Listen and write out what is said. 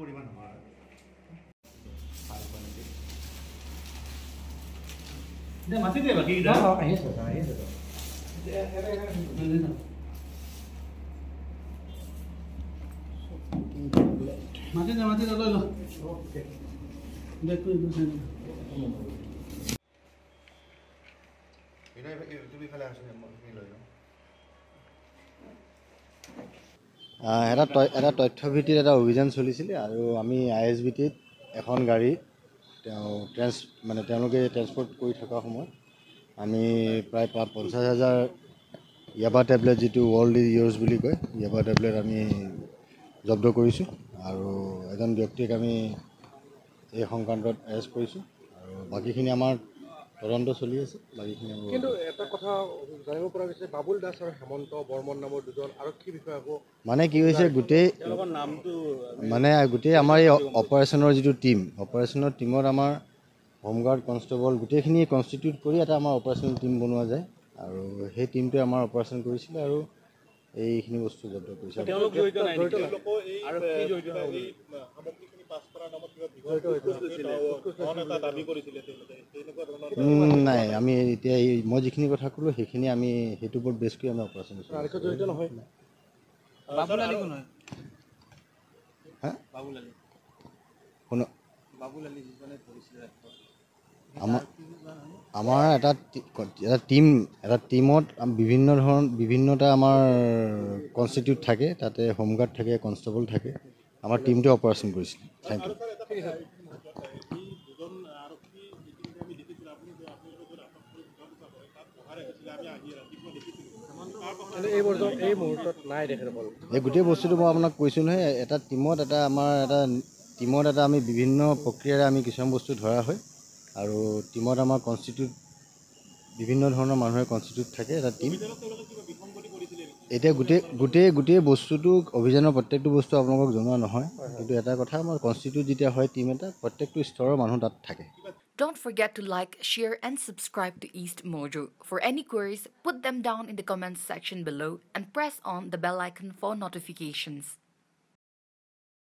কৰিবা নহয় দে মাতি দে বাকি দা আহি আছে মাতি দে লৈ ল ওকে দেখো তুমি খালে আসলে মই লৈ যাম এটা তথ্যভিত্তিত এটা অভিযান চলিছিলে আৰু আমি ISBTত এখন গাড়ী তেওঁলোকে ট্ৰেন্সপৰ্ট কৰি থকা সময়ত আমি প্ৰায় 50,000 ইয়াবা টেবলেট যিটো ৱৰ্ল্ড ইজ ইয়ৰ্ছ বুলি কয় ইয়াবা টেবলেট আমি জব্দ কৰিছোঁ আৰু এজন ব্যক্তিক আমি এই সংক্ৰান্তত এৰেষ্ট কৰিছোঁ আৰু বাকীখিনি আমাৰ তদন্ত চলি আছে বাকীখিনি কিন্তু এটা কথা জানিব পৰা গৈছে বাবুল দাস আৰু হেমন্ত বৰ্মন নামৰ দুজন আৰক্ষী বিষয়াকো মানে কি হৈছে গোটেই আমাৰ এই অপাৰেশ্যনৰ যিটো অপাৰেশ্যনৰ টীমত আমাৰ হোমগাৰ্ড কনষ্টেবল গোটেইখিনি কনষ্টিটিউট কৰি এটা আমাৰ অপাৰেশ্যনেল টীম বনোৱা যায় আৰু সেই টীমটোৱে আমাৰ অপাৰেশ্যন কৰিছিলে আৰু এইখিনি বস্তু জব্দ কৰিছে নাই আমি এতিয়া মই যিখিনি কথা ক'লোঁ সেইখিনি আমি সেইটোৰ ওপৰত বেছ কৰি আমি অপাৰেশ্যন আমাৰ এটা টীমত বিভিন্নটা আমাৰ কনষ্টিটিউট থাকে তাতে হোমগাৰ্ড থাকে কনষ্টেবল থাকে আমাৰ টীমটোৱে অপাৰেশ্যন কৰিছিলে থেংক ইউ এই গোটেই বস্তুটো মই আপোনাক কৈছোঁ নহয় এটা টীমত আমি বিভিন্ন প্ৰক্ৰিয়াৰে আমি কিছুমান বস্তু ধৰা হয় আৰু টীমত আমাৰ বিভিন্ন ধৰণৰ মানুহে কনষ্টিটিউট থাকে এটা টীম এতিয়া গোটেই বস্তুটো অভিযানৰ প্ৰত্যেকটো বস্তু আপোনালোকক জনোৱা নহয় কিন্তু এটা কথা আমাৰ কনষ্টিটিউট যেতিয়া হয় টীম এটা প্ৰত্যেকটো স্তৰৰ মানুহ তাত থাকে Don't forget to like, share and subscribe to East Mojo. For any queries, put them down in the comments section below and press on the bell icon for notifications.